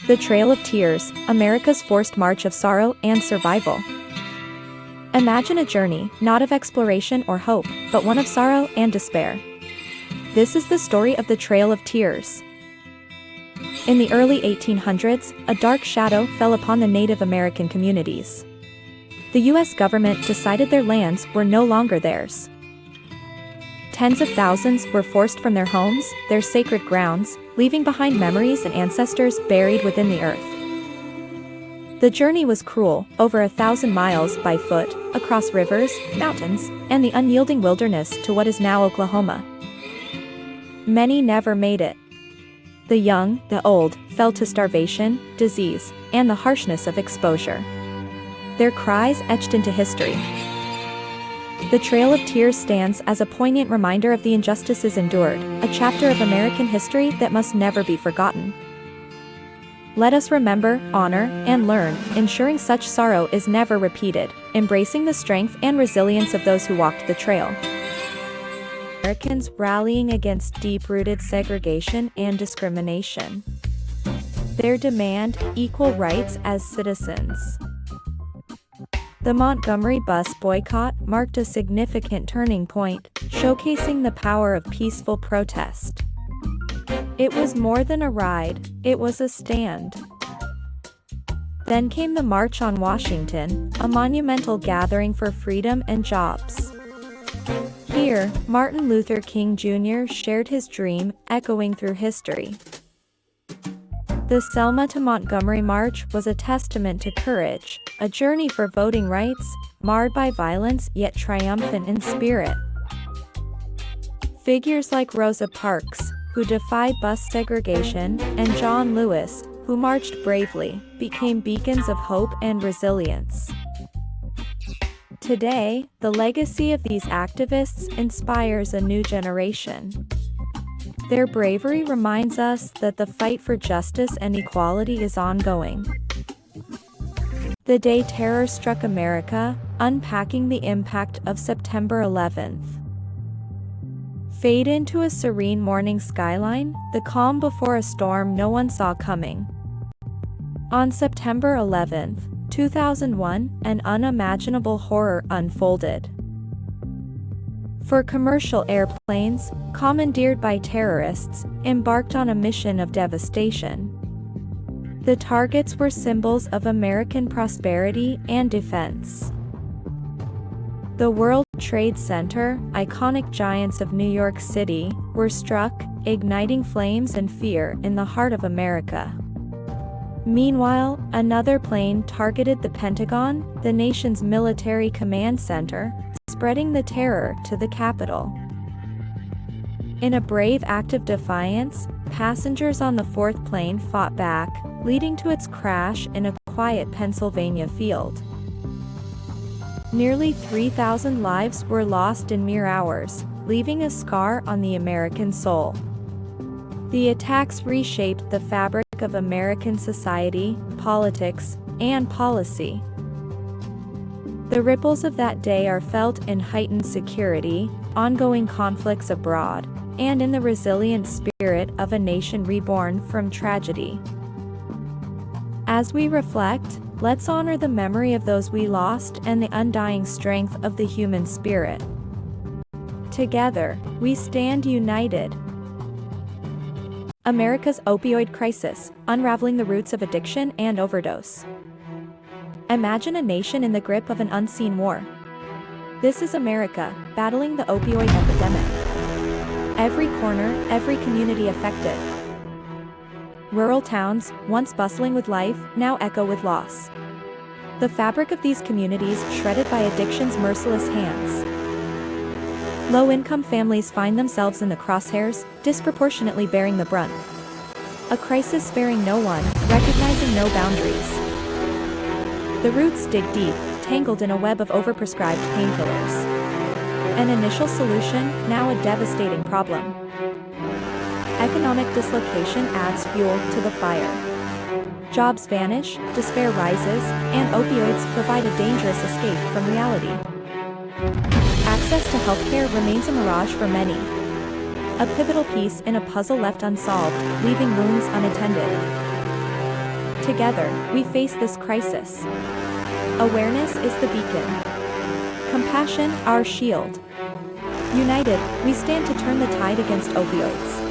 The Trail of Tears, America's forced march of sorrow and survival. Imagine a journey, not of exploration or hope, but one of sorrow and despair. This is the story of the Trail of Tears. In the early 1800s, a dark shadow fell upon the Native American communities. The U.S. government decided their lands were no longer theirs. Tens of thousands were forced from their homes, their sacred grounds, leaving behind memories and ancestors buried within the earth. The journey was cruel, over 1,000 miles by foot, across rivers, mountains, and the unyielding wilderness to what is now Oklahoma. Many never made it. The young, the old, fell to starvation, disease, and the harshness of exposure. Their cries etched into history. The Trail of Tears stands as a poignant reminder of the injustices endured, a chapter of American history that must never be forgotten. Let us remember, honor, and learn, ensuring such sorrow is never repeated, embracing the strength and resilience of those who walked the trail. Americans rallying against deep-rooted segregation and discrimination. Their demand, equal rights as citizens. The Montgomery bus boycott marked a significant turning point, showcasing the power of peaceful protest. It was more than a ride, it was a stand. Then came the March on Washington, a monumental gathering for freedom and jobs. Here, Martin Luther King Jr. shared his dream, echoing through history. The Selma to Montgomery March was a testament to courage, a journey for voting rights, marred by violence yet triumphant in spirit. Figures like Rosa Parks, who defied bus segregation, and John Lewis, who marched bravely, became beacons of hope and resilience. Today, the legacy of these activists inspires a new generation. Their bravery reminds us that the fight for justice and equality is ongoing. The day terror struck America, unpacking the impact of September 11th. Fade into a serene morning skyline, the calm before a storm no one saw coming. On September 11th, 2001, an unimaginable horror unfolded. Four commercial airplanes, commandeered by terrorists, embarked on a mission of devastation. The targets were symbols of American prosperity and defense. The World Trade Center, iconic giants of New York City, were struck, igniting flames and fear in the heart of America. Meanwhile, another plane targeted the Pentagon, the nation's military command center, spreading the terror to the Capitol. In a brave act of defiance, passengers on the fourth plane fought back, leading to its crash in a quiet Pennsylvania field. Nearly 3,000 lives were lost in mere hours, leaving a scar on the American soul. The attacks reshaped the fabric of American society, politics, and policy. The ripples of that day are felt in heightened security, ongoing conflicts abroad, and in the resilient spirit of a nation reborn from tragedy. As we reflect, let's honor the memory of those we lost and the undying strength of the human spirit. Together, we stand united. America's opioid crisis, unraveling the roots of addiction and overdose. Imagine a nation in the grip of an unseen war. This is America, battling the opioid epidemic. Every corner, every community affected. Rural towns, once bustling with life, now echo with loss. The fabric of these communities shredded by addiction's merciless hands. Low-income families find themselves in the crosshairs, disproportionately bearing the brunt. A crisis sparing no one, recognizing no boundaries. The roots dig deep, tangled in a web of overprescribed painkillers. An initial solution, now a devastating problem. Economic dislocation adds fuel to the fire. Jobs vanish, despair rises, and opioids provide a dangerous escape from reality. Access to healthcare remains a mirage for many. A pivotal piece in a puzzle left unsolved, leaving wounds unattended. Together, we face this crisis. Awareness is the beacon. Compassion, our shield. United, we stand to turn the tide against opioids.